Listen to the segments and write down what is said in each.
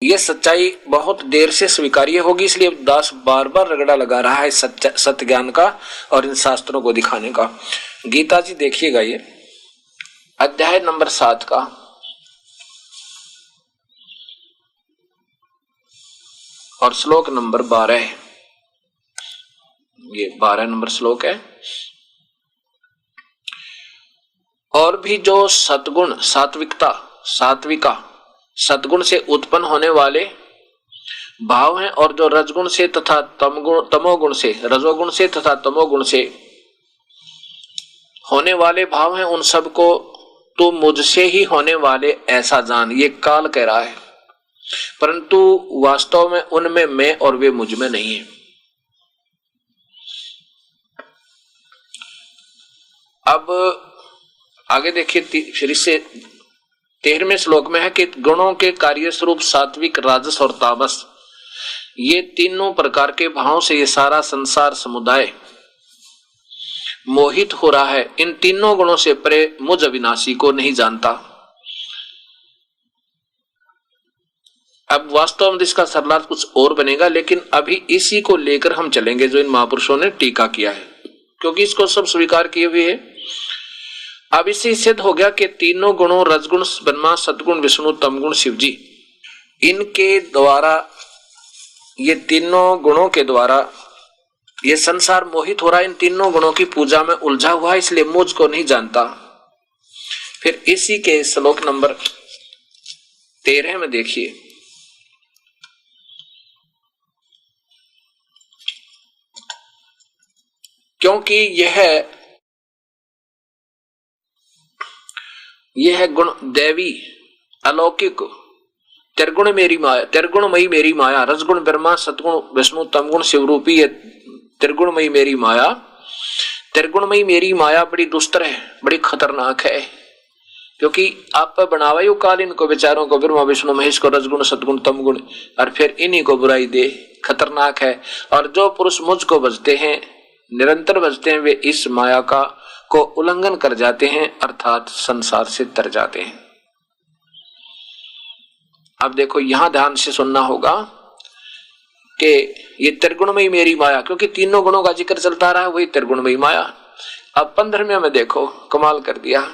ये सच्चाई बहुत देर से स्वीकार्य होगी, इसलिए दास बार बार रगड़ा लगा रहा है सत्य ज्ञान का और इन शास्त्रों को दिखाने का। गीता जी देखिएगा, ये अध्याय नंबर 7 का और श्लोक नंबर 12 है। ये 12 नंबर श्लोक है। और भी जो सद्गुण सात्विका सद्गुण से उत्पन्न होने वाले भाव हैं और जो रजगुण से तथा तमोगुण से रजोगुण से तथा तमोगुण से होने वाले भाव हैं, उन सब को तो मुझसे ही होने वाले ऐसा जान। ये काल कह रहा है, परंतु वास्तव में उनमें मैं और वे मुझ में नहीं है। अब आगे देखिए, फिर से 13वें श्लोक में है कि गुणों के कार्य स्वरूप सात्विक, राजस और तामस, ये तीनों प्रकार के भावों से ये सारा संसार समुदाय मोहित हो रहा है। इन तीनों गुणों से परे मुझ अविनाशी को नहीं जानता। अब वास्तव में इसका सरलार्थ कुछ और बनेगा, लेकिन अभी इसी को लेकर हम चलेंगे जो इन महापुरुषों ने टीका किया है, क्योंकि इसको सब स्वीकार किए हुए है। अब इससे सिद्ध हो गया कि तीनों गुणों रजगुण ब्रह्मा, सद्गुण विष्णु, तमगुण शिव जी, इनके द्वारा, ये तीनों गुणों के द्वारा ये संसार मोहित हो रहा है। इन तीनों गुणों की पूजा में उलझा हुआ है, इसलिए मुझ को नहीं जानता। फिर इसी के श्लोक नंबर 13 में देखिए, क्योंकि यह गुण दैवी अलौकिक त्रिगुण मेरी माया, त्रिगुणमयी मेरी माया, रजगुण ब्रह्मा, सतगुण विष्णु, तमगुण शिव रूपी ये त्रिगुणमयी मेरी माया, त्रिगुणमयी मेरी माया बड़ी दुस्तर है, बड़ी खतरनाक है, क्योंकि आप बनावा यू काल इनको बेचारों को, ब्रह्मा विष्णु महेश को, रजगुण सतगुण तमगुण, और फिर इन्हीं को बुराई दे, खतरनाक है। और जो पुरुष मुझ को बजते हैं, निरंतर बजते हैं, वे इस माया का को उल्लंघन कर जाते हैं, अर्थात संसार से तर जाते हैं। अब देखो यहां ध्यान से सुनना होगा कि ये त्रिगुणमयी मेरी माया, क्योंकि तीनों गुणों का जिक्र चलता रहा है, वही त्रिगुणमयी माया। अब 15वें में देखो कमाल कर दिया,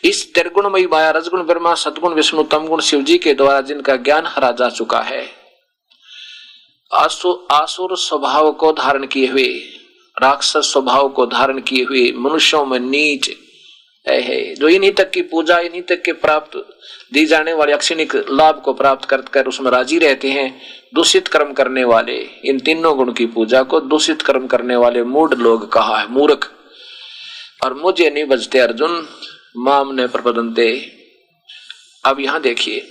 इस त्रिगुणमयी माया रजगुण ब्रह्मा, सतगुण विष्णु, तमगुण शिव जी के द्वारा जिनका ज्ञान हरा जा चुका है, आसुर स्वभाव को धारण किए हुए, राक्षस स्वभाव को धारण किए हुए, मनुष्यों में नीच है, जो इन्हीं तक की पूजा, इन्हीं तक के प्राप्त दी जाने वाले अक्षणिक लाभ को प्राप्त कर उसमें राजी रहते हैं, दूषित कर्म करने वाले, इन तीनों गुण की पूजा को दूषित कर्म करने वाले मूढ़ लोग कहा है, मूर्ख। और मुझे नहीं बजते अर्जुन, माम ने प्रपदंते। अब यहां देखिए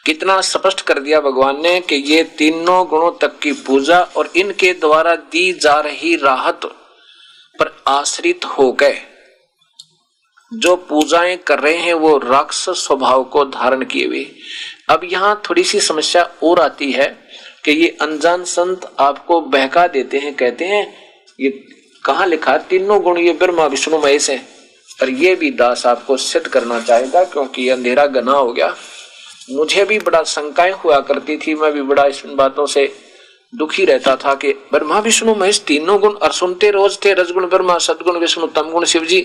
कितना स्पष्ट कर दिया भगवान ने कि ये तीनों गुणों तक की पूजा और इनके द्वारा दी जा रही राहत पर आश्रित होकर जो पूजाएं कर रहे हैं वो राक्षस स्वभाव को धारण किए हुए। अब यहां थोड़ी सी समस्या और आती है कि ये अनजान संत आपको बहका देते हैं, कहते हैं ये कहां लिखा तीनों गुण ये ब्रह्मा विष्णु महेश है, और ये भी दास आपको सिद्ध करना चाहेगा, क्योंकि अंधेरा घना हो गया। मुझे भी बड़ा शंकाएं हुआ करती थी, मैं भी बड़ा इन बातों से दुखी रहता था कि ब्रह्मा विष्णु महेश तीनों गुण, और सुनते रोज थे रजगुण ब्रह्मा, सदगुण विष्णु, तमगुण शिव जी,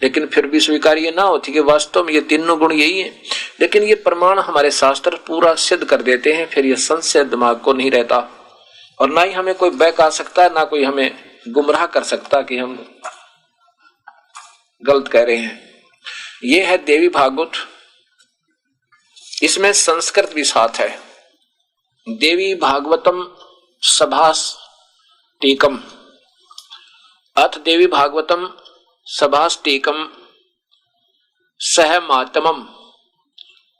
लेकिन फिर भी स्वीकार्य ना होती कि वास्तव में ये तीनों गुण यही है। लेकिन ये प्रमाण हमारे शास्त्र पूरा सिद्ध कर देते हैं, फिर ये संशय दिमाग को नहीं रहता, और ना ही हमें कोई बहका सकता है, ना कोई हमें गुमराह कर सकता कि हम गलत कह रहे हैं। ये है देवी भागवत, इसमें संस्कृत भी साथ है। देवी भागवतम सभास टीकम, अथ देवी भागवतम सभास टीकम सह मातमम,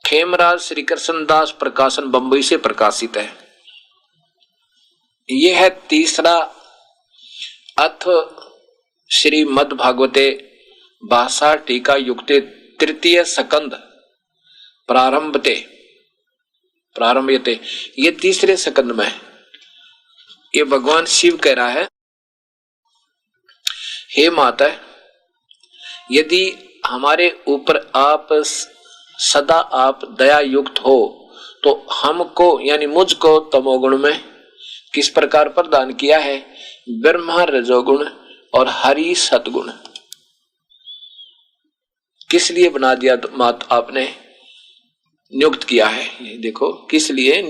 खेमराज श्री कृष्ण दास प्रकाशन बंबई से प्रकाशित है। यह है तीसरा अथ श्रीमद् भागवते भाषा टीका युक्ते तृतीय सकंद प्रारंभते, ये तीसरे सकंद में ये भगवान शिव कह रहा है, हे माता, यदि हमारे ऊपर आप सदा आप दया युक्त हो, तो हमको यानी मुझको तमोगुण में किस प्रकार प्रदान किया है? ब्रह्मा रजोगुण और हरि सतगुण। किस लिए बना दिया मात आपने? नियुक्त किया है। ये देखो किस लिए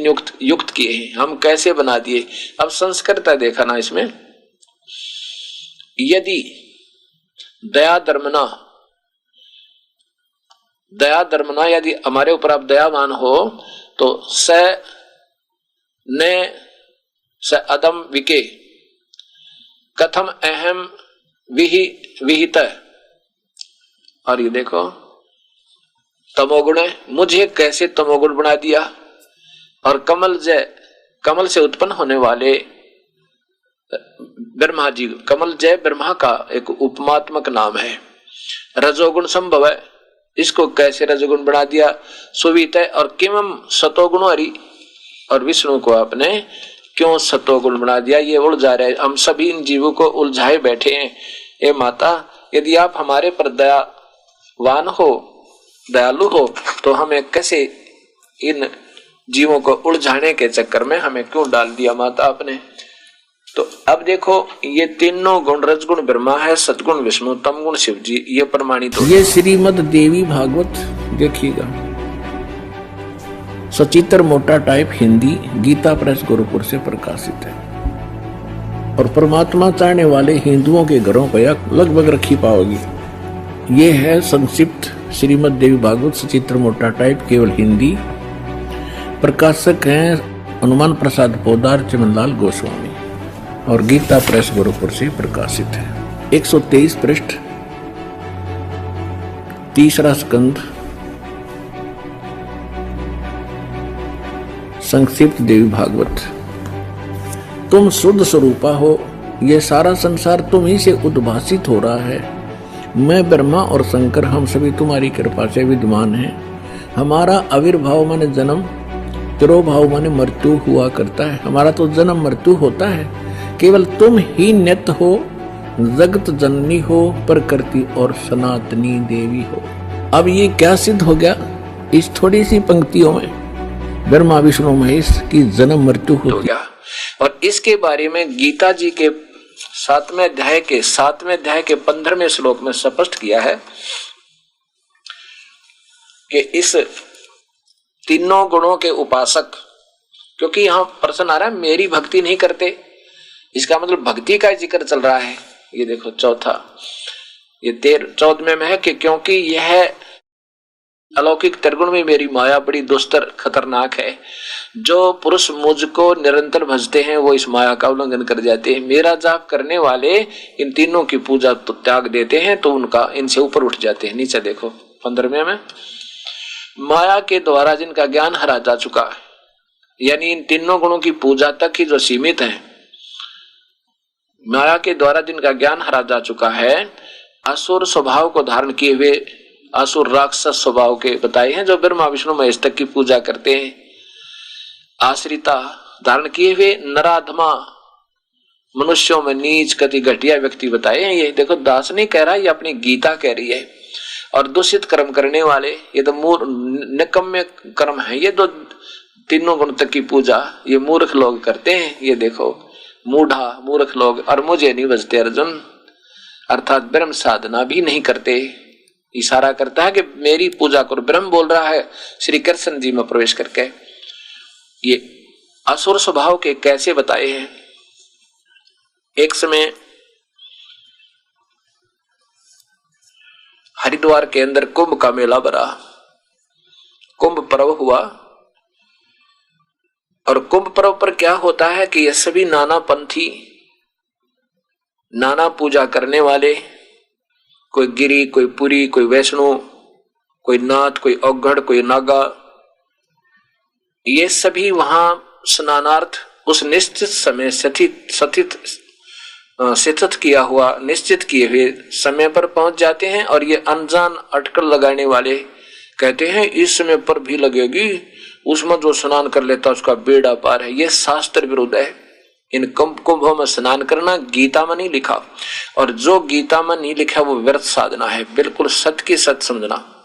युक्त किए हैं, हम कैसे बना दिए। अब संस्कृत देखा ना इसमें, यदि दया धर्मना यदि हमारे ऊपर आप दयावान हो तो स अदम विके कथम अहम विहित। और ये देखो तमोगुण है, मुझे कैसे तमोगुण बना दिया। और कमल से उत्पन्न होने वाले ब्रह्मा जी, कमल जय ब्रह्मा का एक उपमात्मक नाम है। रजोगुण संभव है, इसको कैसे रजोगुण बना दिया। सुवित है। और किमम सतोगुण हरि, और विष्णु को आपने क्यों सतोगुण बना दिया। ये उलझा रहे, हम सभी इन जीवों को उलझाए बैठे हैं। ए माता, यदि आप हमारे पर दयावान हो, दयालु हो, तो हमें कैसे इन जीवों को उलझाने के चक्कर में हमें क्यों डाल दिया माता आपने। तो अब देखो ये तीनों गुण, रजगुण ब्रह्मा है, सतगुण विष्णु, तमगुण शिव जी, ये प्रमाणित हो। ये श्रीमद देवी भागवत देखिएगा, सचित्र मोटा टाइप हिंदी, गीता प्रेस गोरखपुर से प्रकाशित है। और परमात्मा चाहने वाले हिंदुओं के घरों पर लगभग रखी पाओगी। ये है संक्षिप्त श्रीमद देवी भागवत सचित्र मोटा टाइप, केवल हिंदी। प्रकाशक हैं हनुमान प्रसाद पोदार, चमनलाल गोस्वामी, और गीता प्रेस गोरखपुर से प्रकाशित है। 123 पृष्ठ, 3रा स्कंद, संक्षिप्त देवी भागवत। तुम शुद्ध स्वरूपा हो, ये सारा संसार तुम ही से उद्भासित हो रहा है। मैं ब्रह्मा और शंकर हम सभी तुम्हारी कृपा से विद्यमान हैं। हमारा आविर्भाव माने जन्म, तिरोभाव माने मृत्यु हुआ करता है। हमारा तो जन्म मृत्यु होता है, केवल तुम ही नित्य हो, जगत जननी हो, प्रकृति और सनातनी देवी हो। अब ये क्या सिद्ध हो गया इस थोड़ी सी पंक्तियों में? ब्रह्मा विष्णु महेश की जन्म मृत्यु हो गया। और इसके बारे में गीता जी के 7वें अध्याय के 15वें श्लोक में स्पष्ट किया है कि इस तीनों गुणों के उपासक, क्योंकि यहां प्रश्न आ रहा है मेरी भक्ति नहीं करते, इसका मतलब भक्ति का जिक्र चल रहा है। ये देखो चौथा, ये 14वें में है कि क्योंकि यह अलौकिक त्रिगुण में मेरी माया बड़ी दुस्तर खतरनाक है। जो पुरुष मुझको निरंतर भजते हैं वो इस माया का उल्लंघन कर जाते हैं। मेरा जाप करने वाले इन तीनों की पूजा तो त्याग देते हैं, तो उनका इनसे ऊपर उठ जाते हैं। नीचे देखो 15वें में, माया के द्वारा जिनका ज्ञान हरा जा चुका है, यानी इन तीनों गुणों की पूजा तक ही जो सीमित है, माया के द्वारा जिनका ज्ञान हरा जा चुका है, असुर स्वभाव को धारण किए हुए असुर राक्षस स्वभाव के बताए हैं, जो ब्रह्मा विष्णु महेश तक की पूजा करते हैं। आश्रिता धारण किए हुए नराधमा मनुष्यों में नीच कति घटिया व्यक्ति बताए हैं। ये देखो दास नहीं कह रहा, ये अपनी गीता कह रही है। और दूषित कर्म करने वाले, ये तो निकम्मे कर्म है। ये दो तीनों गुण तक की पूजा ये मूर्ख लोग करते हैं। ये देखो मूर्ख लोग, और मुझे नहीं बजते अर्जुन, अर्थात ब्रह्म साधना भी नहीं करते। इशारा करता है कि मेरी पूजा करो। ब्रह्म बोल रहा है श्री कृष्ण जी में प्रवेश करके। ये असुर स्वभाव के कैसे बताए हैं? एक समय हरिद्वार के अंदर कुंभ का मेला भरा, कुंभ पर्व हुआ। और कुंभ पर्व पर क्या होता है कि ये सभी नाना पंथी, नाना पूजा करने वाले, कोई गिरी, कोई पुरी, कोई वैष्णो, कोई नाथ, कोई औघड़, कोई नागा, ये सभी वहां स्नानार्थ उस निश्चित समय स्थित किया हुआ, निश्चित किए हुए समय पर पहुंच जाते हैं। और ये अनजान अटकल लगाने वाले कहते हैं इस समय पर भी लगेगी, उसमें जो स्नान कर लेता उसका बेड़ा पार है। ये शास्त्र विरुद्ध है। इन कुंभों में स्नान करना गीता में नहीं लिखा, और जो गीता में नहीं लिखा वो व्यर्थ साधना है। बिल्कुल सत्य की सत्य समझना।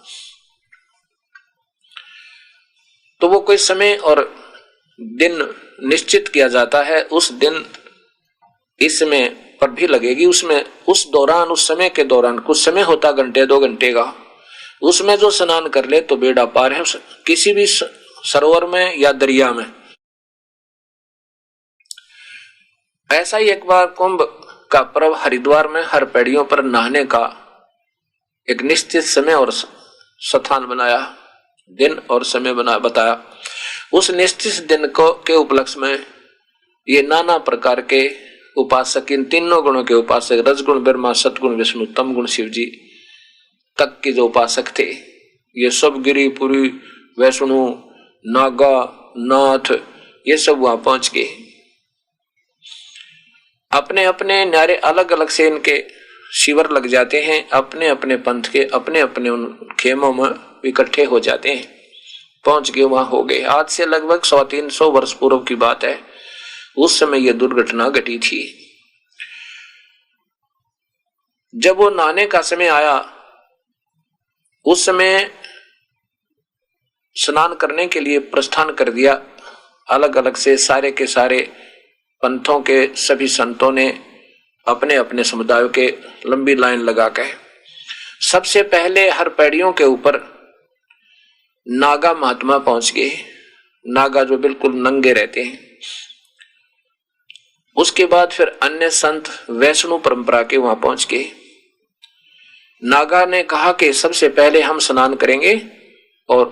तो वो कोई समय और दिन निश्चित किया जाता है, उस दिन इस समय पर भी लगेगी, उसमें उस दौरान, उस समय के दौरान, कुछ समय होता घंटे 2 घंटे का, उसमें जो स्नान कर ले तो बेड़ा पार है, किसी भी सरोवर में या दरिया में। ऐसा ही एक बार कुंभ का पर्व हरिद्वार में हर पैड़ियों पर नहाने का एक निश्चित समय और स्थान बनाया, दिन और समय बताया। उस निश्चित दिन को के उपलक्ष्य में ये नाना प्रकार के उपासक, इन तीनों गुणों के उपासक, रजगुण ब्रह्मा, सतगुण विष्णु, तम गुण शिव जी तक के जो उपासक थे, ये सब गिरिपुरी, वैष्णु, नागा, नाथ, ये सब वहां पहुंच गए। अपने अपने न्यारे अलग अलग से इनके शिविर लग जाते हैं, अपने अपने पंथ के अपने अपने उन खेमों में इकट्ठे हो जाते हैं। पहुंच गए, वहां हो गए। आज से लगभग 300 वर्ष पूर्व की बात है, उस समय यह दुर्घटना घटी थी। जब वो नहाने का समय आया, उस समय स्नान करने के लिए प्रस्थान कर दिया। अलग अलग से सारे के सारे पंथों के सभी संतों ने अपने अपने समुदायों के लंबी लाइन लगा के सबसे पहले हर पैड़ियों के ऊपर नागा महात्मा पहुंच गए। नागा जो बिल्कुल नंगे रहते हैं। उसके बाद फिर अन्य संत वैष्णु परंपरा के वहां पहुंच गए। नागा ने कहा कि सबसे पहले हम स्नान करेंगे और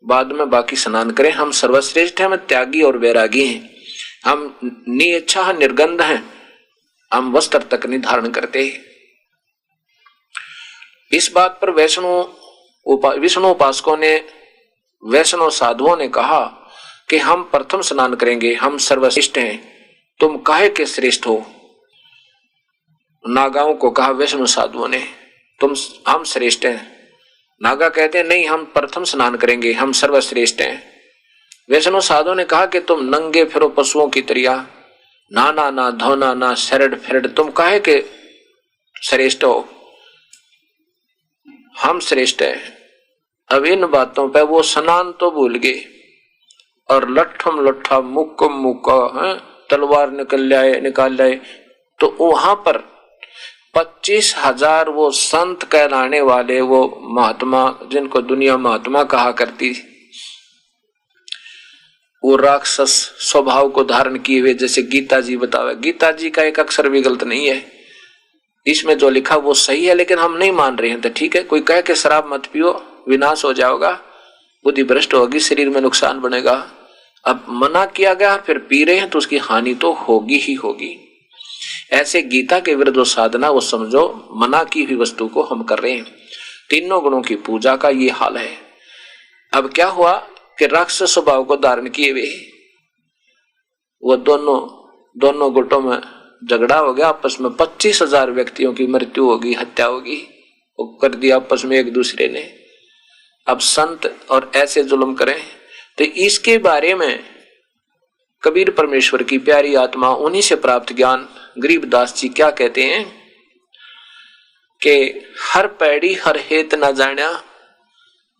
बाद में बाकी स्नान करें। हम सर्वश्रेष्ठ हैं, हम त्यागी और वैरागी हैं, हम निच्छा निर्गंध हैं, हम वस्त्र तक नहीं धारण करते। इस बात पर विष्णु उपासकों ने, वैष्णव साधुओं ने कहा कि हम प्रथम स्नान करेंगे, हम सर्वश्रेष्ठ हैं, तुम काहे के श्रेष्ठ हो। नागाओं को कहा वैष्णव साधुओं ने, हम श्रेष्ठ हैं। नागा कहते हैं नहीं, हम प्रथम स्नान करेंगे, हम सर्वश्रेष्ठ हैं। वैष्णव साधुओं ने कहा कि तुम नंगे फिरो पशुओं की तरह, नाना ना धोना ना शरड फिरड, तुम काहे के श्रेष्ठ हो, हम श्रेष्ठ हैं। अब इन बातों पे वो स्नान तो भूल गए और लट्ठम लट्ठा मुक्का मुक्का तलवार निकाल लाए। तो वहां पर 25,000 वो संत कहलाने वाले, वो महात्मा जिनको दुनिया महात्मा कहा करती, वो राक्षस स्वभाव को धारण किए हुए, जैसे गीता जी बतावे। गीता जी का एक अक्षर भी गलत नहीं है, इसमें जो लिखा वो सही है, लेकिन हम नहीं मान रहे हैं तो ठीक है। कोई कहे कि शराब मत पियो, विनाश हो जाएगा, बुद्धि भ्रष्ट होगी, शरीर में नुकसान बनेगा। अब मना किया गया, फिर पी रहे हैं तो उसकी हानि तो होगी ही होगी। ऐसे गीता के विरुद्ध साधना, वो समझो मना की हुई वस्तु को हम कर रहे हैं। तीनों गुणों की पूजा का ये हाल है। अब क्या हुआ कि राक्षस स्वभाव को धारण किए हुए वो दोनों गुटों में झगड़ा हो गया आपस में। 25,000 व्यक्तियों की मृत्यु होगी, हत्या होगी, वो कर दिया आपस में एक दूसरे ने। अब संत और ऐसे जुल्म करें तो इसके बारे में कबीर परमेश्वर की प्यारी आत्मा, उन्हीं से प्राप्त ज्ञान गरीबदास जी क्या कहते हैं कि हर पैड़ी हर हेत न जाना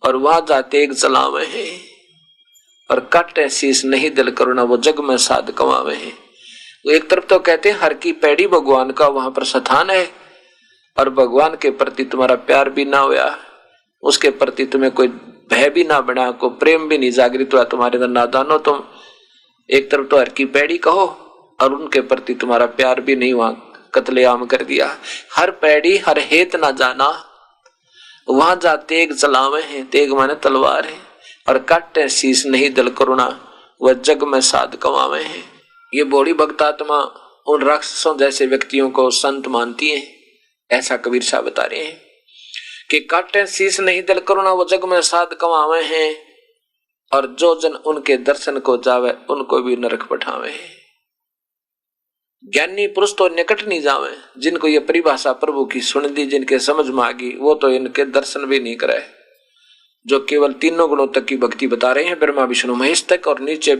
और वहां जाते एक जलावे हैं, और काटे शीश नहीं दिल करुणा वो जग में साध कमावे हैं। वो एक तरफ तो कहते हैं हर की पैड़ी भगवान का वहां पर स्थान है, और भगवान के प्रति तुम्हारा प्यार भी ना हुआ, उसके प्रति तुम्हें कोई भय भी ना बना, कोई प्रेम भी नहीं जागृत हुआ तुम्हारे अंदर, नादानो तुम। एक तरफ तो हर की पैड़ी कहो और उनके प्रति तुम्हारा प्यार भी नहीं हुआ, कत्लेआम कर दिया। हर पैड़ी हर हेत ना जाना, वहां जा तेग चलावे हैं, तेग माने तलवार है, और काटे शीश नहीं दिल करुणा वह जग में साध कमावे हैं। ये बौड़ी भक्तात्मा उन राक्षसों जैसे व्यक्तियों को संत मानती है। ऐसा कबीर साहब बता रहे हैं कि काटे शीश नहीं दिल करुणा वो जग में साध कमावे हैं, और जो जन उनके दर्शन को जावे उनको भी नरक पठावे हैं। ज्ञानी पुरुष तो निकट नहीं जावे, जिनको ये परिभाषा प्रभु की सुन दी, जिनके समझ में आ गई, वो तो इनके दर्शन भी नहीं करे। जो केवल तीनों गुणों तक की भक्ति बता रहे हैं, ब्रह्मा विष्णु महेश तक, और नीचे